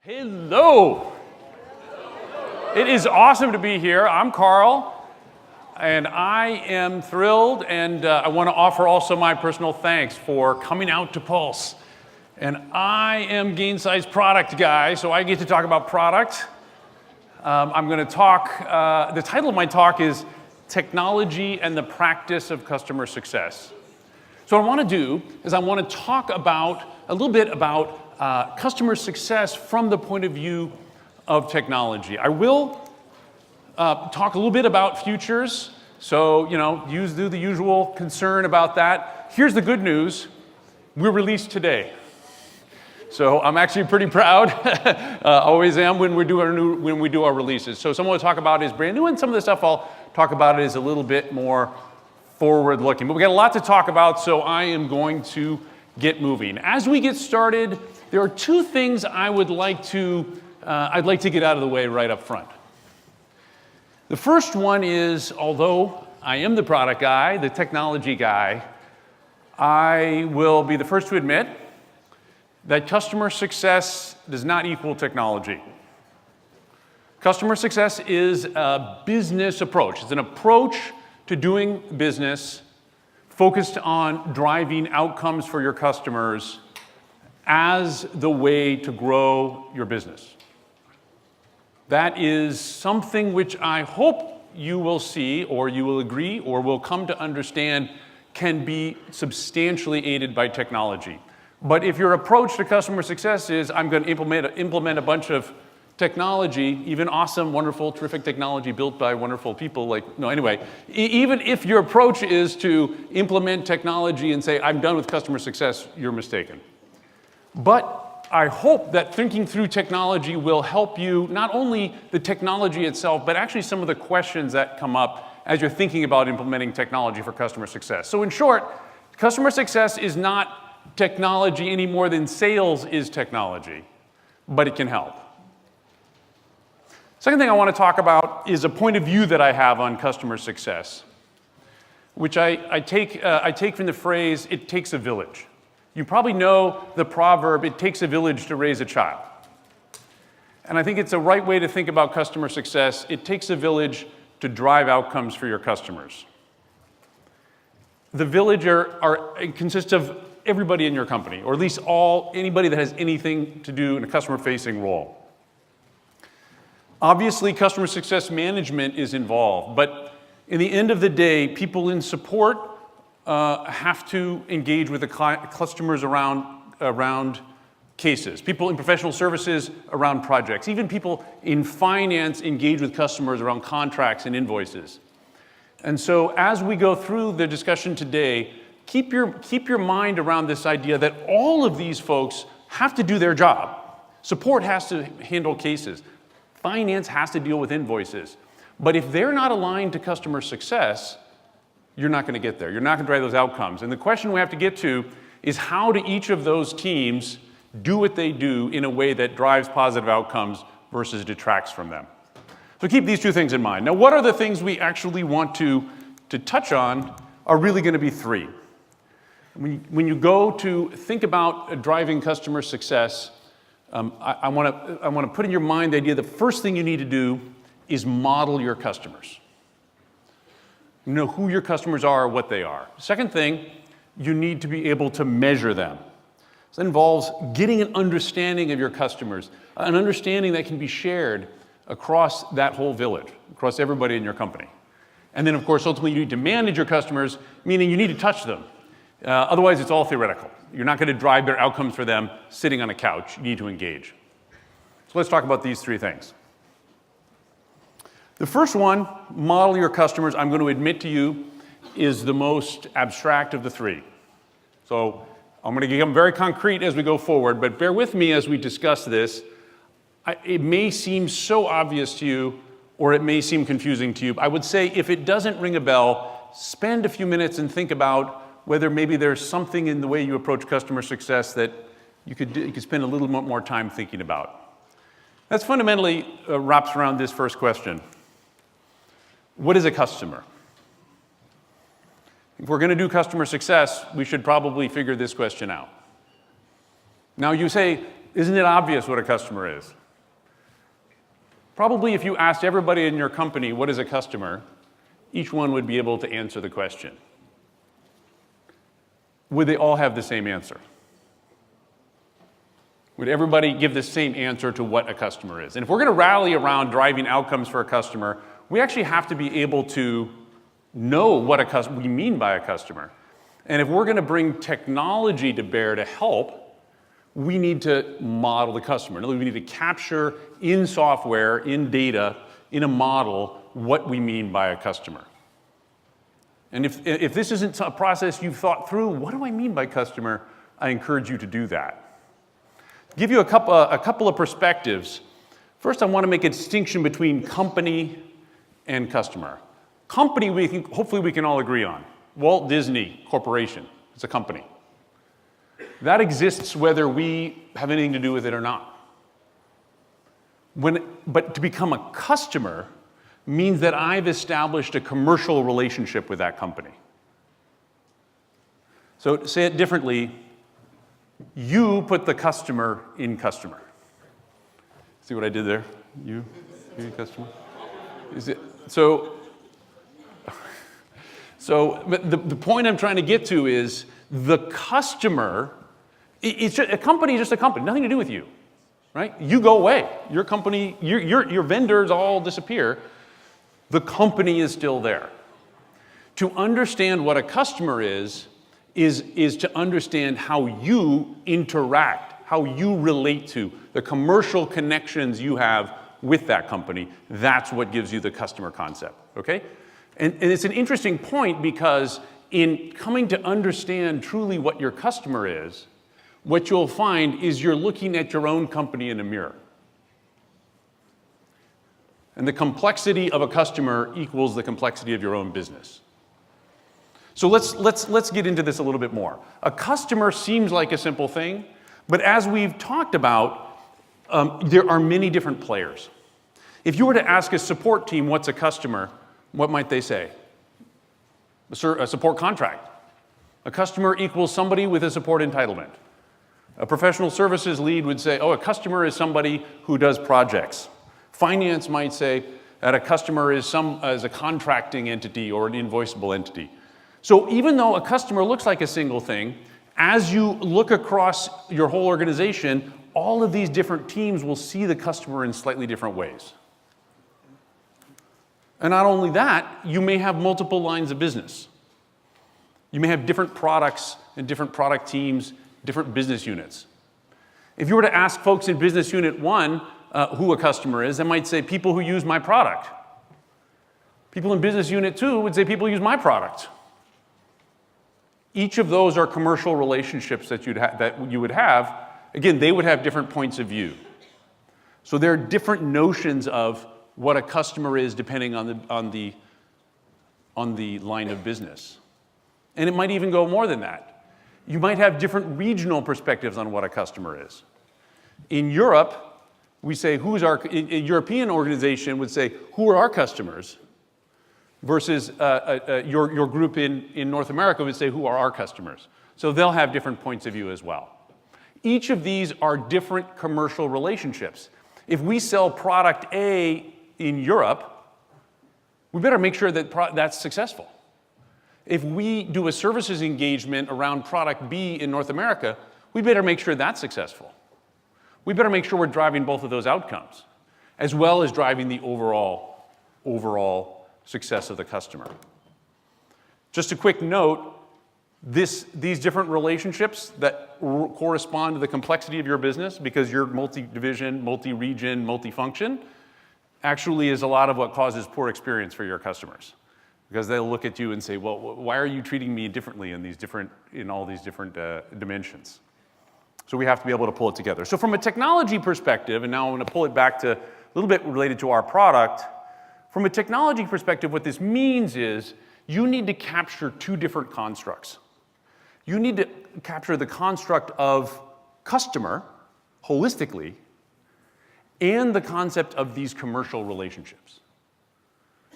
Hello. It is awesome to be here. I'm Karl, and I am thrilled, and I want to offer also my personal thanks for coming out to Pulse. And I am Gainsight's product guy, so I get to talk about product. I'm going to talk, the title of my talk is Technology and the Practice of Customer Success. So what I want to do is I want to talk about a little bit about customer success from the point of view of technology. I will talk a little bit about futures, so do the usual concern about that. Here's the good news: we're released today, so I'm actually pretty proud. Always am when we do our releases. So some of what I'll talk about is brand new, and some of the stuff I'll talk about is a little bit more forward-looking. But we got a lot to talk about, so I am going to get moving. As we get started, there are two things I'd like to get out of the way right up front. The first one is, although I am the product guy, the technology guy, I will be the first to admit that customer success does not equal technology. Customer success is a business approach. It's an approach to doing business focused on driving outcomes for your customers as the way to grow your business. That is something which I hope you will see, or you will agree, or will come to understand can be substantially aided by technology. But if your approach to customer success is, I'm going to implement a bunch of technology, even awesome, wonderful, terrific technology built by wonderful people, even if your approach is to implement technology and say, I'm done with customer success, you're mistaken. But I hope that thinking through technology will help you, not only the technology itself, but actually some of the questions that come up as you're thinking about implementing technology for customer success. So in short, customer success is not technology any more than sales is technology, but it can help. Second thing I want to talk about is a point of view that I have on customer success, which I take from the phrase, it takes a village. You probably know the proverb, it takes a village to raise a child. And I think it's a right way to think about customer success. It takes a village to drive outcomes for your customers. The village consists of everybody in your company, or at least anybody that has anything to do in a customer-facing role. Obviously, customer success management is involved, but in the end of the day, people in support have to engage with the customers around cases. People in professional services around projects. Even people in finance engage with customers around contracts and invoices. And so as we go through the discussion today, keep your mind around this idea that all of these folks have to do their job. Support has to handle cases. Finance has to deal with invoices. But if they're not aligned to customer success, you're not going to get there. You're not going to drive those outcomes. And the question we have to get to is, how do each of those teams do what they do in a way that drives positive outcomes versus detracts from them? So keep these two things in mind. Now, what are the things we actually want to touch on are really going to be three. When you go to think about driving customer success, I want to put in your mind the idea the first thing you need to do is model your customers. You know who your customers are, what they are. Second thing, you need to be able to measure them. So that involves getting an understanding of your customers, an understanding that can be shared across that whole village, across everybody in your company. And then, of course, ultimately, you need to manage your customers, meaning you need to touch them. Otherwise, it's all theoretical. You're not going to drive their outcomes for them sitting on a couch. You need to engage. So let's talk about these three things. The first one, model your customers, I'm going to admit to you, is the most abstract of the three. So I'm going to become very concrete as we go forward, but bear with me as we discuss this. It may seem so obvious to you, or it may seem confusing to you. I would say if it doesn't ring a bell, spend a few minutes and think about whether maybe there's something in the way you approach customer success that you could spend a little more time thinking about. That's fundamentally wraps around this first question. What is a customer? If we're going to do customer success, we should probably figure this question out. Now you say, Isn't it obvious what a customer is? Probably if you asked everybody in your company, what is a customer, each one would be able to answer the question. Would they all have the same answer? Would everybody give the same answer to what a customer is? And if we're going to rally around driving outcomes for a customer, we actually have to be able to know what we mean by a customer. And if we're going to bring technology to bear to help, we need to model the customer. In other words, we need to capture in software, in data, in a model, what we mean by a customer. And if this isn't a process you've thought through, what do I mean by customer? I encourage you to do that. Give you a couple of perspectives. First, I want to make a distinction between company and customer. Company, hopefully we can all agree on. Walt Disney Corporation, it's a company. That exists whether we have anything to do with it or not. But to become a customer means that I've established a commercial relationship with that company. So to say it differently, you put the customer in customer. See what I did there? You customer? So the point I'm trying to get to is the customer, a company is just a company, nothing to do with you, right? You go away. Your company, your vendors all disappear. The company is still there. To understand what a customer is to understand how you interact, how you relate to the commercial connections you have with that company. That's what gives you the customer concept, okay? And it's an interesting point because in coming to understand truly what your customer is, what you'll find is you're looking at your own company in a mirror. And the complexity of a customer equals the complexity of your own business. So let's get into this a little bit more. A customer seems like a simple thing, but as we've talked about, there are many different players. If you were to ask a support team what's a customer, what might they say? A support contract. A customer equals somebody with a support entitlement. A professional services lead would say, oh, a customer is somebody who does projects. Finance might say that a customer is a contracting entity or an invoiceable entity. So even though a customer looks like a single thing, as you look across your whole organization, all of these different teams will see the customer in slightly different ways. And not only that, you may have multiple lines of business. You may have different products and different product teams, different business units. If you were to ask folks in business unit 1 who a customer is, they might say people who use my product. People in business unit 2 would say people who use my product. Each of those are commercial relationships that you would have. Again, they would have different points of view. So there are different notions of what a customer is depending on the line of business. And it might even go more than that. You might have different regional perspectives on what a customer is. In Europe, we say, a European organization would say, who are our customers? Versus your group in North America would say, who are our customers? So they'll have different points of view as well. Each of these are different commercial relationships. If we sell product A in Europe, we better make sure that that's successful. If we do a services engagement around product B in North America, we better make sure that's successful. We better make sure we're driving both of those outcomes, as well as driving the overall success of the customer. Just a quick note, these different relationships that correspond to the complexity of your business, because you're multi-division, multi-region, multi-function, actually is a lot of what causes poor experience for your customers. Because they'll look at you and say, well, why are you treating me differently in all these different dimensions? So we have to be able to pull it together. So from a technology perspective, and now I'm going to pull it back to a little bit related to our product, from a technology perspective, what this means is you need to capture two different constructs. You need to capture the construct of customer holistically and the concept of these commercial relationships.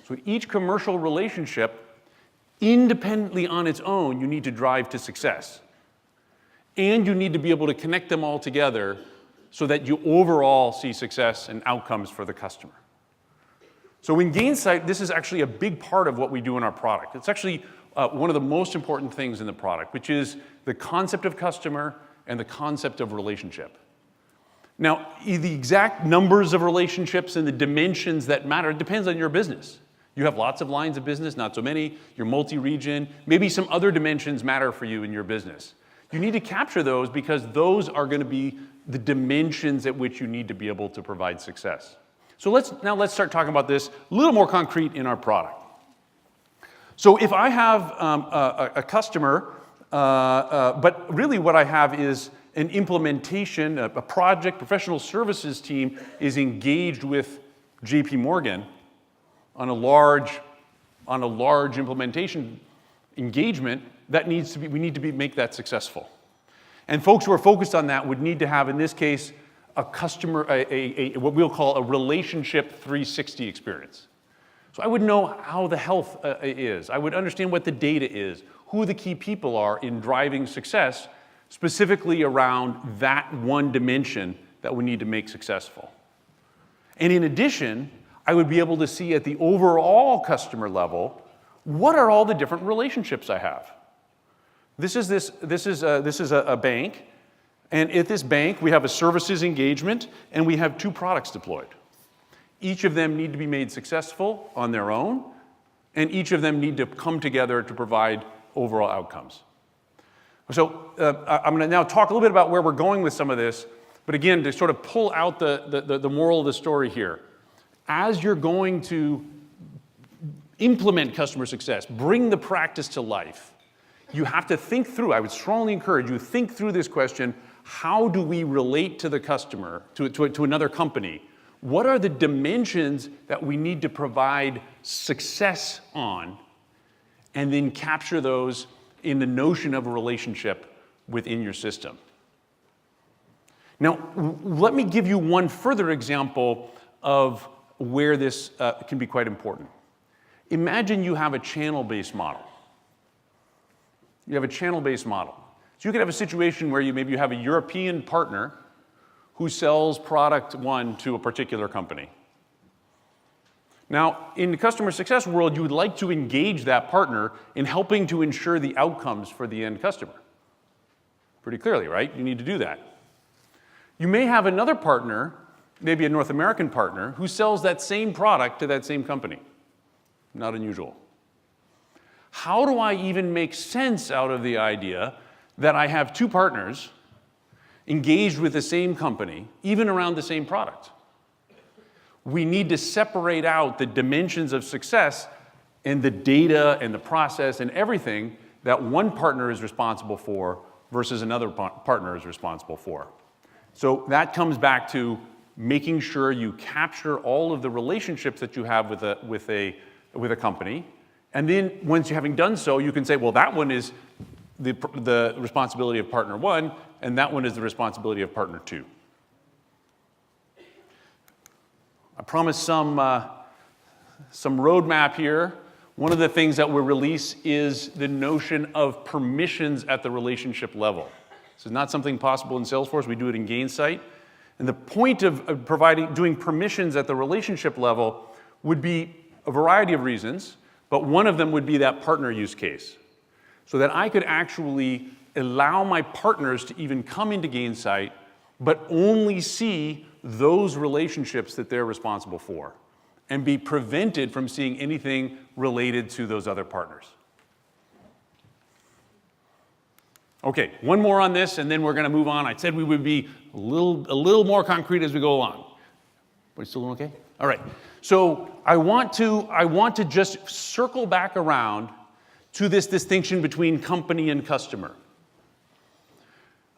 So each commercial relationship, independently on its own, you need to drive to success. And you need to be able to connect them all together so that you overall see success and outcomes for the customer. So in Gainsight, this is actually a big part of what we do in our product. It's actually one of the most important things in the product, which is the concept of customer and the concept of relationship. Now, the exact numbers of relationships and the dimensions that matter depends on your business. You have lots of lines of business, not so many. You're multi-region. Maybe some other dimensions matter for you in your business. You need to capture those because those are going to be the dimensions at which you need to be able to provide success. So let's start talking about this a little more concrete in our product. So if I have a customer, but really what I have is an implementation, a project, professional services team is engaged with JP Morgan on a large implementation engagement that we need to make that successful. And folks who are focused on that would need to have, in this case, a customer, what we'll call a relationship 360 experience. So I would know how the health is. I would understand what the data is, who the key people are in driving success, specifically around that one dimension that we need to make successful. And in addition, I would be able to see at the overall customer level, what are all the different relationships I have? This is a bank, and at this bank we have a services engagement and we have 2 products deployed. Each of them need to be made successful on their own, and each of them need to come together to provide overall outcomes. So I'm going to now talk a little bit about where we're going with some of this, but again, to sort of pull out the moral of the story here. As you're going to implement customer success, bring the practice to life, you have to think through, I would strongly encourage you, think through this question, how do we relate to the customer, to another company? What are the dimensions that we need to provide success on, and then capture those in the notion of a relationship within your system? Now, let me give you one further example of where this can be quite important. Imagine you have a channel-based model. You have a channel-based model. So you could have a situation where maybe you have a European partner who sells product 1 to a particular company. Now, in the customer success world, you would like to engage that partner in helping to ensure the outcomes for the end customer. Pretty clearly, right? You need to do that. You may have another partner, maybe a North American partner, who sells that same product to that same company. Not unusual. How do I even make sense out of the idea that I have 2 partners engaged with the same company, even around the same product? We need to separate out the dimensions of success and the data and the process and everything that one partner is responsible for versus another partner is responsible for. So that comes back to making sure you capture all of the relationships that you have with a company. And then once you having done so, you can say, well, that one is the responsibility of partner 1, and that one is the responsibility of partner 2. I promised some roadmap here. One of the things that we'll release is the notion of permissions at the relationship level. This is not something possible in Salesforce. We do it in Gainsight. And the point of doing permissions at the relationship level would be a variety of reasons, but one of them would be that partner use case. So that I could actually allow my partners to even come into Gainsight, but only see those relationships that they're responsible for, and be prevented from seeing anything related to those other partners. Okay, one more on this, and then we're going to move on. I said we would be a little more concrete as we go along. Are you still doing okay? All right. So I want to just circle back around to this distinction between company and customer.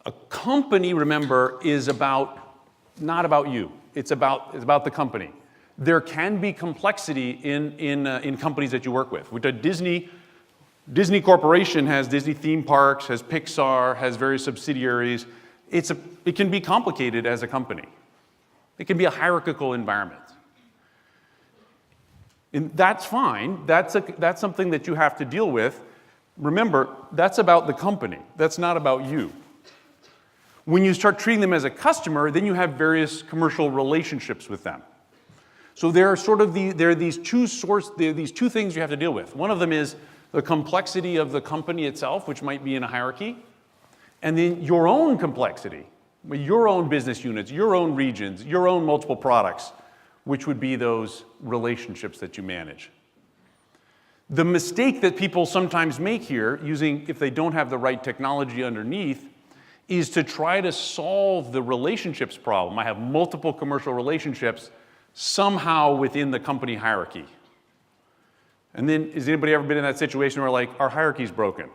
A company, remember, is not about you. It's about the company. There can be complexity in companies that you work with. Disney Corporation has Disney theme parks, has Pixar, has various subsidiaries. It can be complicated as a company. It can be a hierarchical environment. And that's fine. That's something that you have to deal with. Remember, that's about the company. That's not about you. When you start treating them as a customer, then you have various commercial relationships with them. So there are these two things you have to deal with. One of them is the complexity of the company itself, which might be in a hierarchy, and then your own complexity, your own business units, your own regions, your own multiple products, which would be those relationships that you manage. The mistake that people sometimes make here, if they don't have the right technology underneath, is to try to solve the relationships problem. I have multiple commercial relationships somehow within the company hierarchy. And then, has anybody ever been in that situation where our hierarchy's broken?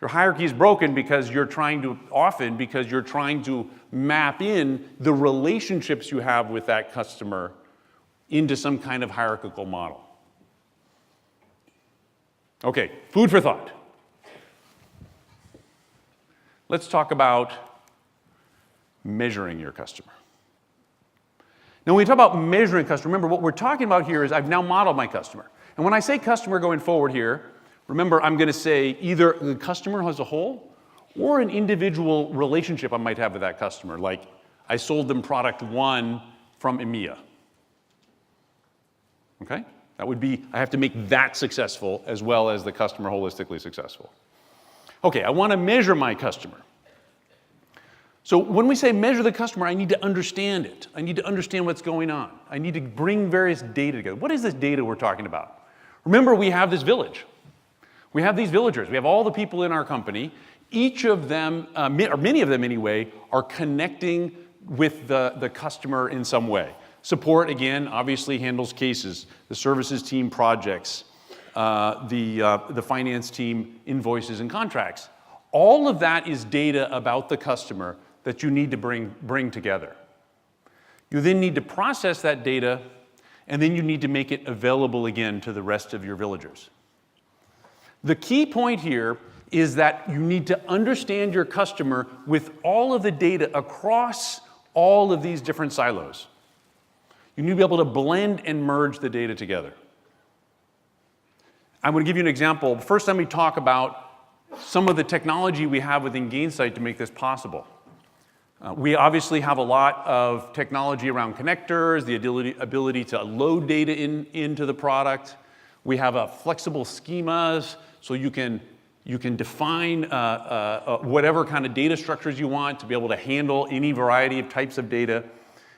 Your hierarchy is broken because you're trying to map in the relationships you have with that customer into some kind of hierarchical model. Okay, food for thought. Let's talk about measuring your customer. Now, when we talk about measuring customer, remember what we're talking about here is I've now modeled my customer. And when I say customer going forward here, remember I'm going to say either the customer as a whole or an individual relationship I might have with that customer, like I sold them product 1 from EMEA. Okay? That would be, I have to make that successful as well as the customer holistically successful. Okay, I want to measure my customer. So when we say measure the customer, I need to understand it. I need to understand what's going on. I need to bring various data together. What is this data we're talking about? Remember, we have this village. We have these villagers. We have all the people in our company. Each of them, or many of them anyway, are connecting with the customer in some way. Support, again, obviously handles cases. The services team projects. The finance team invoices and contracts. All of that is data about the customer that you need to bring together. You then need to process that data, and then you need to make it available again to the rest of your villagers. The key point here is that you need to understand your customer with all of the data across all of these different silos. You need to be able to blend and merge the data together. I'm going to give you an example. First, let me talk about some of the technology we have within Gainsight to make this possible. We obviously have a lot of technology around connectors, the ability to load data into the product. We have flexible schemas, so you can define whatever kind of data structures you want to be able to handle any variety of types of data.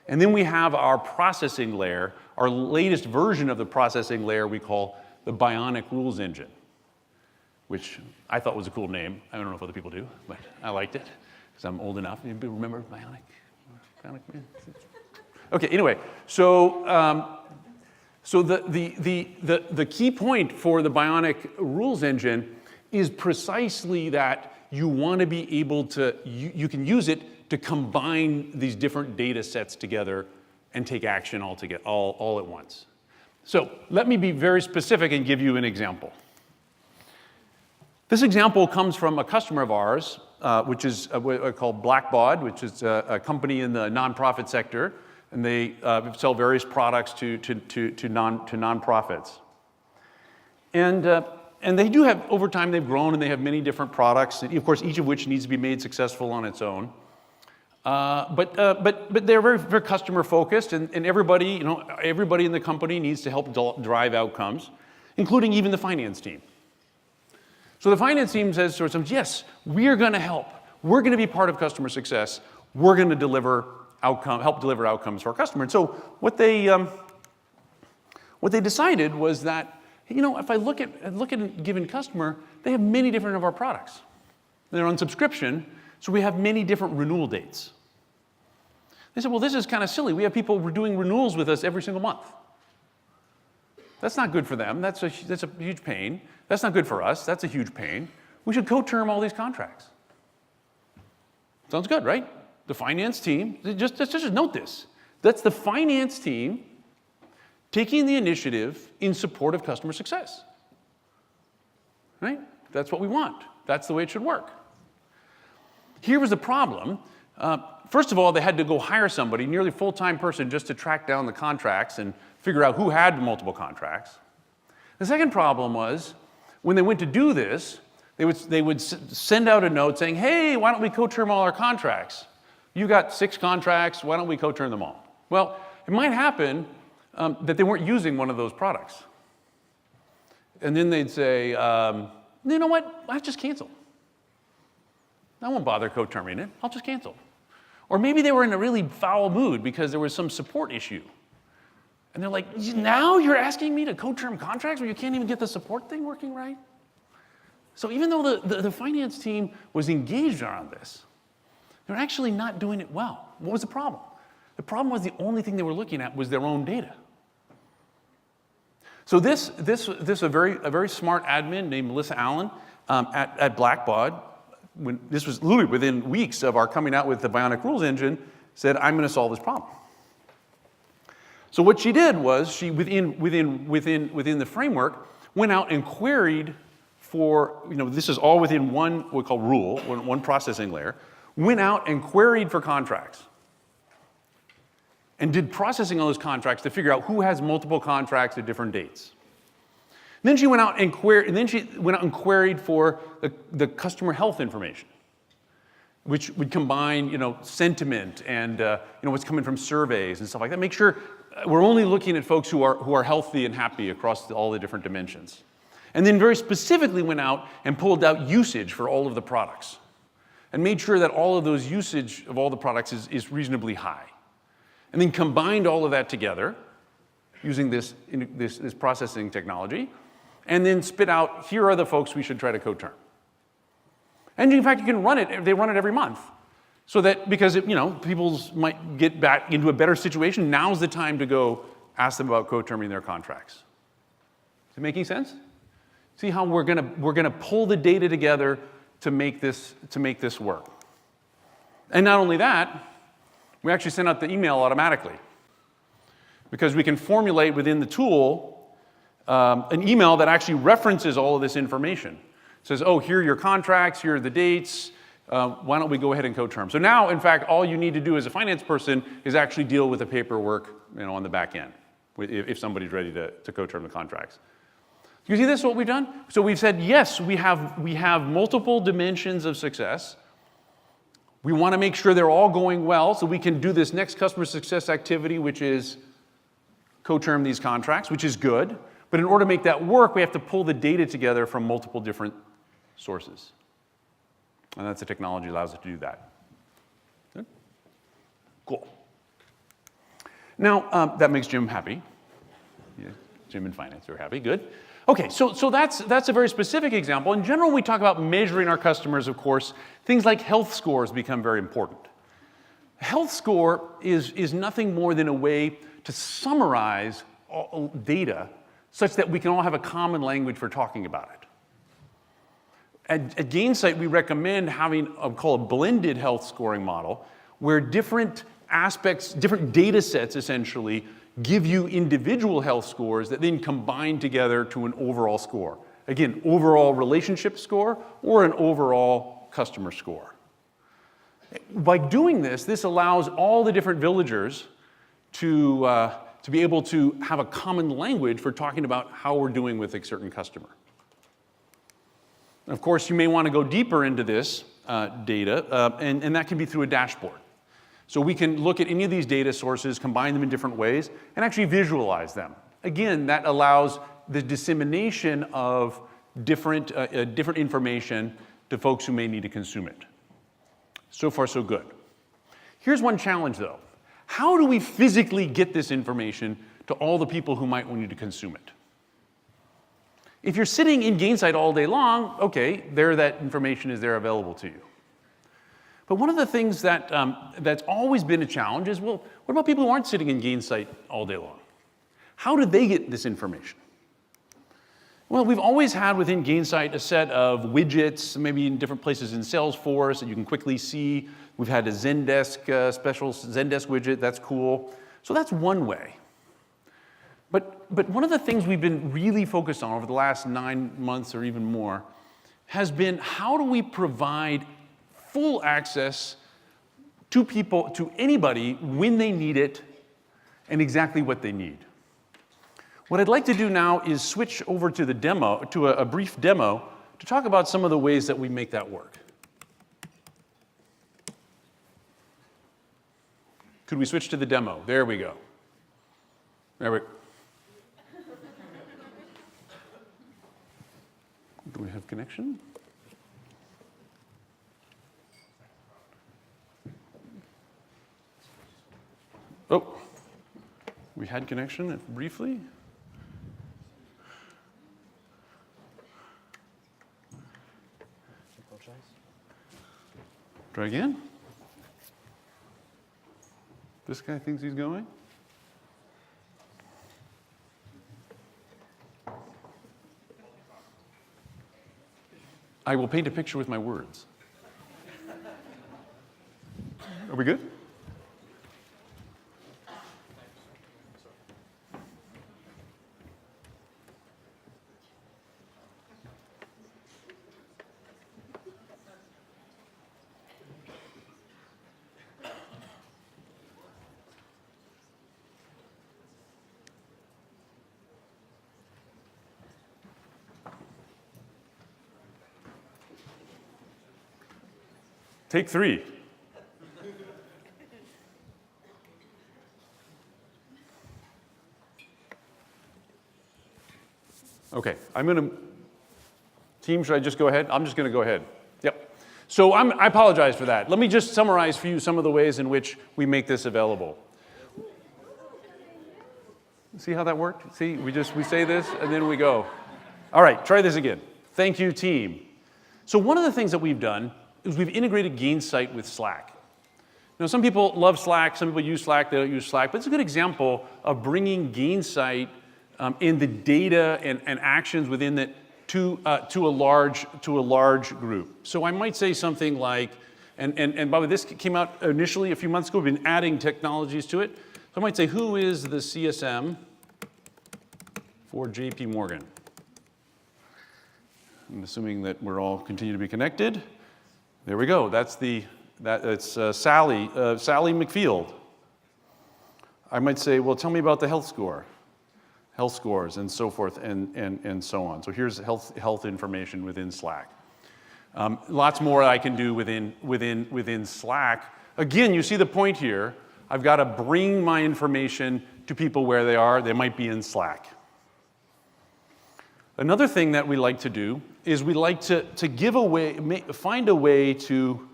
And then we have our processing layer, our latest version of the processing layer we call the Bionic rules engine, which I thought was a cool name. I don't know if other people do, but I liked it because I'm old enough. Anybody remember Bionic? Bionic Man? Okay, anyway, so the key point for the Bionic rules engine is precisely that you want to be able to, you can use it to combine these different data sets together and take action all at once. So let me be very specific and give you an example. This example comes from a customer of ours, which is called Blackbaud, which is a company in the nonprofit sector, and they sell various products to nonprofits. And they do have, over time, they've grown and they have many different products, and of course, each of which needs to be made successful on its own. But they're very, very customer focused, and everybody in the company needs to help drive outcomes, including even the finance team. So the finance team says to us, yes, we are going to help. We're going to be part of customer success. We're going to help deliver outcomes for our customer. And so what they decided was that, if I look at a given customer, they have many different of our products. They're on subscription, so we have many different renewal dates. They said, well, this is kind of silly. We have people doing renewals with us every single month. That's not good for them. That's a huge pain. That's not good for us. That's a huge pain. We should co-term all these contracts. Sounds good, right? The finance team, just note this. That's the finance team taking the initiative in support of customer success. Right? That's what we want. That's the way it should work. Here was the problem. First of all, they had to go hire somebody, nearly full-time person, just to track down the contracts and figure out who had multiple contracts. The second problem was, when they went to do this, They would send out a note saying, hey, why don't we co-term all our contracts? You got 6 contracts, why don't we co-term them all? Well, it might happen that they weren't using one of those products. And then they'd say, you know what, I'll just cancel. I won't bother co-terming it, I'll just cancel. Or maybe they were in a really foul mood because there was some support issue. And they're like, now you're asking me to co-term contracts where you can't even get the support thing working right? So even though the finance team was engaged around this, they're actually not doing it well. What was the problem? The problem was the only thing they were looking at was their own data. So a very smart admin named Melissa Allen at Blackbaud, this was literally within weeks of our coming out with the Bionic rules engine, said, I'm going to solve this problem. So what she did was she, within the framework, went out and queried for, this is all within one, what we call rule, one processing layer, went out and queried for contracts. And did processing on those contracts to figure out who has multiple contracts at different dates. And then she went out and queried for the customer health information, which would combine, sentiment and what's coming from surveys and stuff like that. Make sure we're only looking at folks who are healthy and happy across all the different dimensions. And then very specifically went out and pulled out usage for all of the products, and made sure that all of those usage of all the products is reasonably high. And then combined all of that together using this processing technology, and then spit out, here are the folks we should try to co-term. And in fact, you can run it, they run it every month. So that, because people might get back into a better situation, now's the time to go ask them about co-terming their contracts. Is it making sense? See how we're gonna pull the data together to make this work. And not only that, we actually send out the email automatically, because we can formulate within the tool an email that actually references all of this information. It says, oh, here are your contracts, here are the dates, why don't we go ahead and co-term? So now, in fact, all you need to do as a finance person is actually deal with the paperwork on the back end, if somebody's ready to co-term the contracts. You see this, what we've done? So we've said, yes, we have multiple dimensions of success. We want to make sure they're all going well so we can do this next customer success activity, which is co-term these contracts, which is good. But in order to make that work, we have to pull the data together from multiple different sources. And that's the technology that allows us to do that. Good? Cool. Now, that makes Jim happy. Yeah, Jim in finance are happy. Good. Okay, so that's a very specific example. In general, when we talk about measuring our customers, of course, things like health scores become very important. Health score is nothing more than a way to summarize all data such that we can all have a common language for talking about it. At Gainsight, we recommend having a blended health scoring model, where different aspects, different data sets essentially, give you individual health scores that then combine together to an overall score. Again, overall relationship score or an overall customer score. By doing this allows all the different villagers to be able to have a common language for talking about how we're doing with a certain customer. Of course, you may want to go deeper into this data, and that can be through a dashboard. So we can look at any of these data sources, combine them in different ways, and actually visualize them. Again, that allows the dissemination of different information to folks who may need to consume it. So far, so good. Here's one challenge, though. How do we physically get this information to all the people who might want to consume it? If you're sitting in Gainsight all day long, okay, that information is there available to you. But one of the things that's always been a challenge is, well, what about people who aren't sitting in Gainsight all day long? How do they get this information? Well, we've always had within Gainsight a set of widgets, maybe in different places in Salesforce that you can quickly see. We've had a Zendesk, special Zendesk widget, that's cool. So that's one way. But one of the things we've been really focused on over the last 9 months or even more has been, how do we provide full access to people, to anybody, when they need it and exactly what they need. What I'd like to do now is switch over to the demo, to a brief demo to talk about some of the ways that we make that work. Could we switch to the demo? There we go. There we go. Do we have connection? Oh, we had connection briefly. Try again. This guy thinks he's going. I will paint a picture with my words. Are we good? Take 3. Okay, team, should I just go ahead? I'm just going to go ahead. Yep. So I apologize for that. Let me just summarize for you some of the ways in which we make this available. See how that worked? See, we say this and then we go. All right, try this again. Thank you, team. So one of the things that we've done is we've integrated Gainsight with Slack. Now, some people love Slack, some people use Slack, they don't use Slack, but it's a good example of bringing Gainsight in the data and actions within it to a large group. So I might say something like, and by the way, this came out initially a few months ago, we've been adding technologies to it. So I might say, who is the CSM for JP Morgan? I'm assuming that we're all continue to be connected. There we go. That's Sally McField. I might say, well, tell me about the health scores, and so forth, and so on. So here's health information within Slack. Lots more I can do within Slack. Again, you see the point here. I've got to bring my information to people where they are. They might be in Slack. Another thing that we like to do is we like to give away, find a way to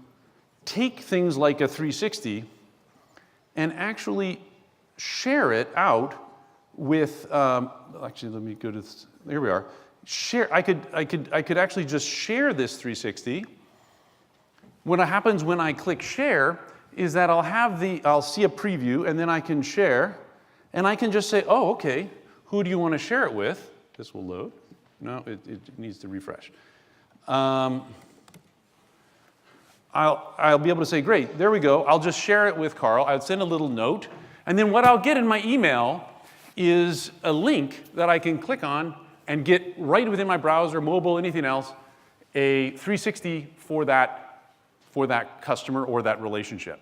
take things like a 360 and actually share it out with, actually let me go to this, here we are. I could actually just share this 360. What happens when I click share is that I'll see a preview and then I can share and I can just say, oh, okay, who do you want to share it with? This will load. No, it needs to refresh. I'll be able to say, great, there we go. I'll just share it with Karl. I'll send a little note. And then what I'll get in my email is a link that I can click on and get right within my browser, mobile, anything else, a 360 for that customer or that relationship.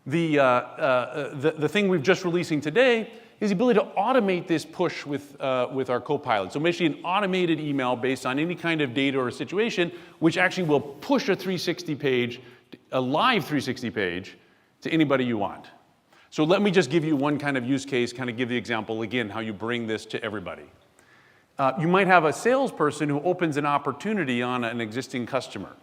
The thing we're just releasing today is the ability to automate this push with our Copilot. So basically an automated email based on any kind of data or situation, which actually will push a 360 page, a live 360 page, to anybody you want. So let me just give you one kind of use case, kind of give the example, again, how you bring this to everybody. You might have a salesperson who opens an opportunity on an existing customer.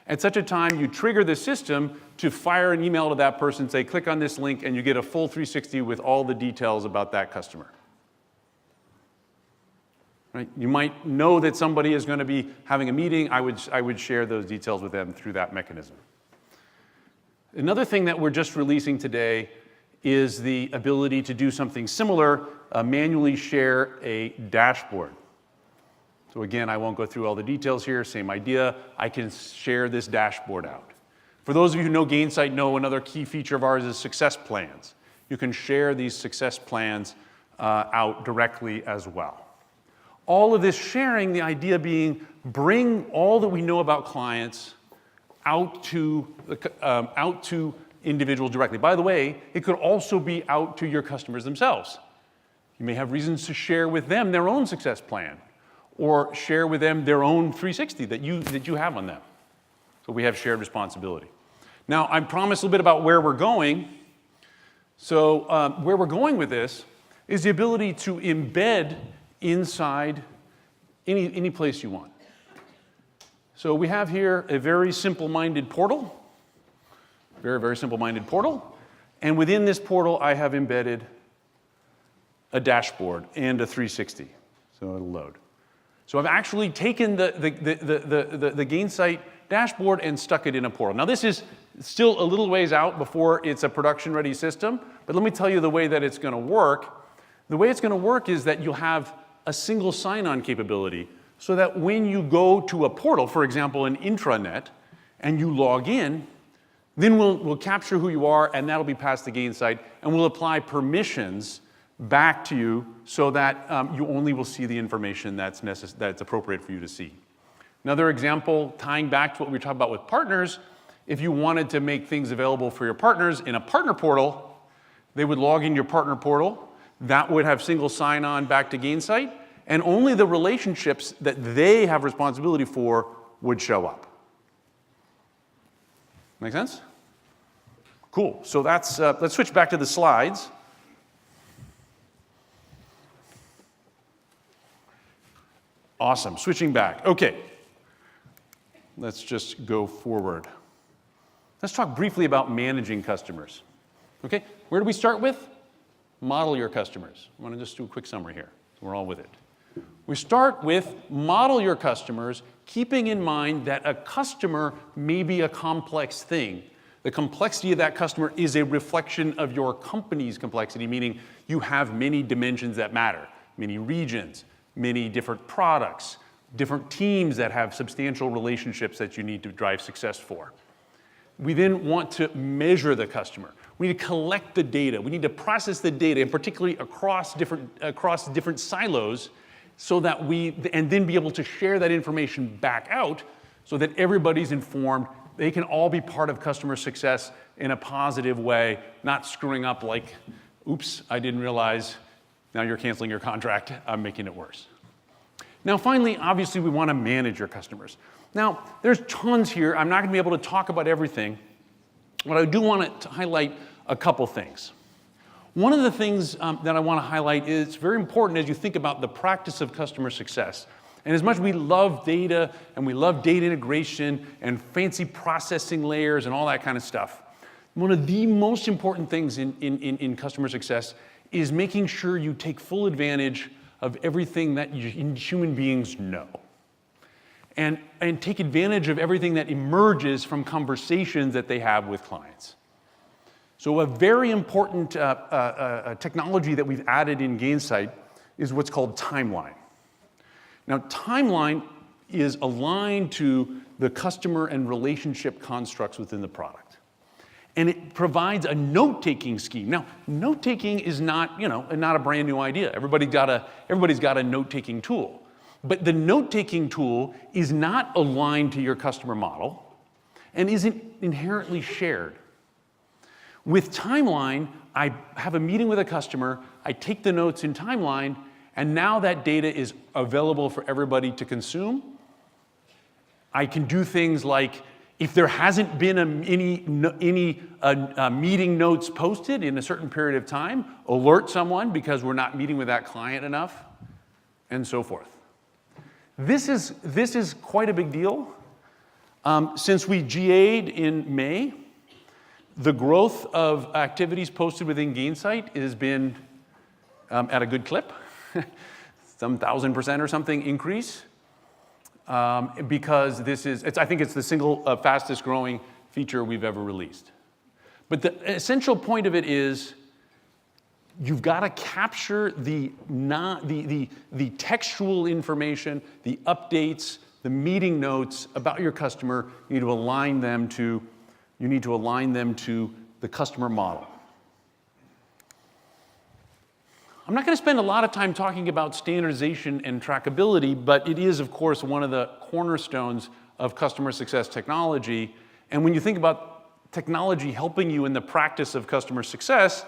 At such a time, you trigger the system to fire an email to that person, say, click on this link, and you get a full 360 with all the details about that customer. Right? You might know that somebody is going to be having a meeting. I would share those details with them through that mechanism. Another thing that we're just releasing today is the ability to do something similar, manually share a dashboard. So again, I won't go through all the details here, same idea. I can share this dashboard out. For those of you who know Gainsight, know another key feature of ours is success plans. You can share these success plans out directly as well. All of this sharing, the idea being bring all that we know about clients out to individuals directly. By the way, it could also be out to your customers themselves. You may have reasons to share with them their own success plan. or share with them their own 360 that you have on them. So we have shared responsibility. Now, I promised a little bit about where we're going. So where we're going with this is the ability to embed inside any place you want. So we have here a very simple-minded portal, very, very simple-minded portal. And within this portal, I have embedded a dashboard and a 360. So it'll load. So I've actually taken the Gainsight dashboard and stuck it in a portal. Now this is still a little ways out before it's a production-ready system, but let me tell you the way that it's going to work. The way it's going to work is that you'll have a single sign-on capability so that when you go to a portal, for example, an intranet, and you log in, then we'll capture who you are, and that'll be passed to Gainsight, and we'll apply permissions back to you so that you only will see the information that's appropriate for you to see. Another example, tying back to what we were talking about with partners, if you wanted to make things available for your partners in a partner portal, they would log in your partner portal. That would have single sign-on back to Gainsight, and only the relationships that they have responsibility for would show up. Make sense? Cool. So that's, let's switch back to the slides. Awesome. Switching back. Okay. Let's just go forward. Let's talk briefly about managing customers. Okay? Where do we start with? Model your customers. I want to just do a quick summary here. We're all with it. We start with model your customers, keeping in mind that a customer may be a complex thing. The complexity of that customer is a reflection of your company's complexity, meaning you have many dimensions that matter, many regions, many different products, different teams that have substantial relationships that you need to drive success for. We then want to measure the customer. We need to collect the data. We need to process the data, and particularly across different silos, so that and then be able to share that information back out so that everybody's informed. They can all be part of customer success in a positive way, not screwing up like, oops, I didn't realize, now you're canceling your contract, I'm making it worse. Now finally, obviously we want to manage your customers. Now, there's tons here. I'm not going to be able to talk about everything, but I do want to highlight a couple things. One of the things that I want to highlight is very important as you think about the practice of customer success. And as much as we love data and we love data integration and fancy processing layers and all that kind of stuff, one of the most important things in customer success is making sure you take full advantage of everything that human beings know. And take advantage of everything that emerges from conversations that they have with clients. So a very important technology that we've added in Gainsight is what's called timeline. Now, timeline is aligned to the customer and relationship constructs within the product. And it provides a note-taking scheme. Now, note-taking is not a brand new idea. Everybody's got a note-taking tool. But the note-taking tool is not aligned to your customer model and isn't inherently shared. With Timeline, I have a meeting with a customer, I take the notes in Timeline, and now that data is available for everybody to consume. I can do things like, if there hasn't been any meeting notes posted in a certain period of time, alert someone because we're not meeting with that client enough, and so forth. This is quite a big deal. Since we GA'd in May, the growth of activities posted within Gainsight has been at a good clip, some 1,000% or something increase, because I think it's the single fastest growing feature we've ever released. But the essential point of it is, you've got to capture the textual information, the updates, the meeting notes about your customer. You need to align them to the customer model. I'm not going to spend a lot of time talking about standardization and trackability, but it is, of course, one of the cornerstones of customer success technology. And when you think about technology helping you in the practice of customer success,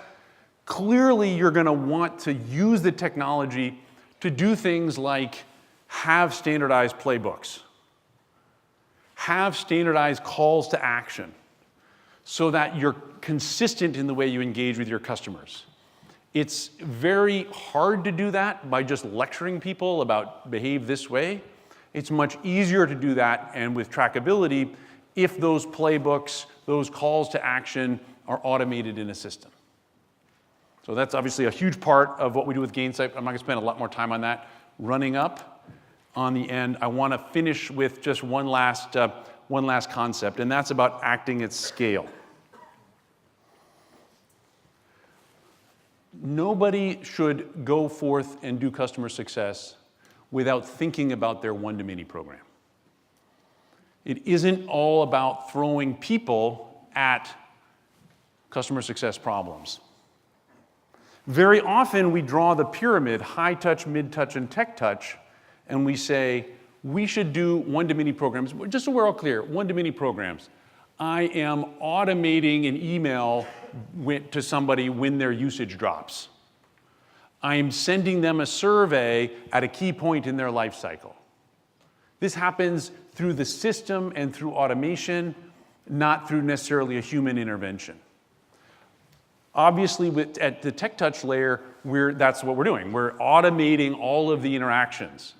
clearly you're going to want to use the technology to do things like have standardized playbooks. Have standardized calls to action so that you're consistent in the way you engage with your customers. It's very hard to do that by just lecturing people about behave this way. It's much easier to do that and with trackability if those playbooks, those calls to action are automated in a system. So that's obviously a huge part of what we do with Gainsight. I'm not going to spend a lot more time on that. Running up on the end, I want to finish with just one last concept, and that's about acting at scale. Nobody should go forth and do customer success without thinking about their one-to-many program. It isn't all about throwing people at customer success problems. Very often we draw the pyramid, high touch, mid touch, and tech touch, and we say, we should do one-to-many programs. Just so we're all clear, one-to-many programs. I am automating an email to somebody when their usage drops. I am sending them a survey at a key point in their life cycle. This happens through the system and through automation, not through necessarily a human intervention. Obviously, at the tech touch layer, that's what we're doing. We're automating all of the interactions.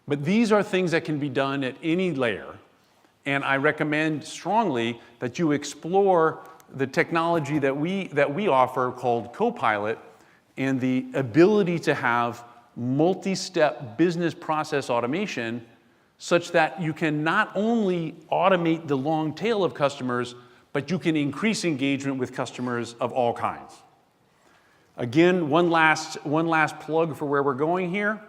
But these are things that can be done at any layer. And I recommend strongly that you explore the technology that we offer called Copilot and the ability to have multi-step business process automation such that you can not only automate the long tail of customers, but you can increase engagement with customers of all kinds. Again, one last plug for where we're going here.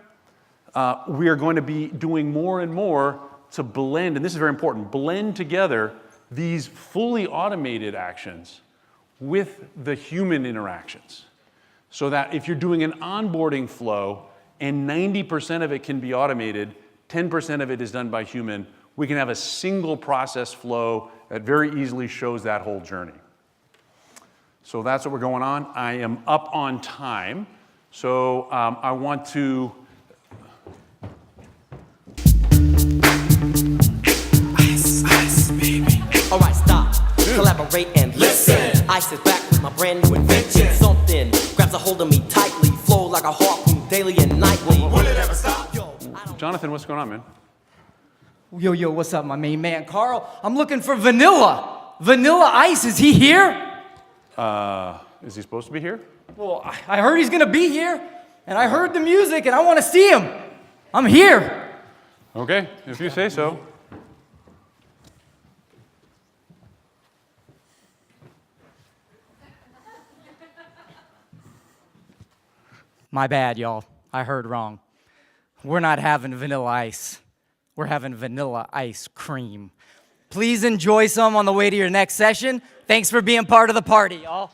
We are going to be doing more and more to blend, and this is very important, blend together these fully automated actions with the human interactions. So that if you're doing an onboarding flow and 90% of it can be automated, 10% of it is done by human, we can have a single process flow that very easily shows that whole journey. So that's what we're going on. I am up on time. So I want to... Ice, baby. All right, stop. Collaborate and listen. I sit back with my brand new invention. Something grabs a hold of me tightly. Flow like a harpoon daily and nightly. Will it ever stop? Jonathan, what's going on, man? Yo, what's up, my main man, Karl? I'm looking for Vanilla. Vanilla Ice, is he here? Is he supposed to be here? Well, I heard he's gonna be here, and I heard the music, and I want to see him. I'm here. Okay, if you say so. My bad, y'all. I heard wrong. We're not having Vanilla Ice. We're having vanilla ice cream. Please enjoy some on the way to your next session. Thanks for being part of the party, y'all.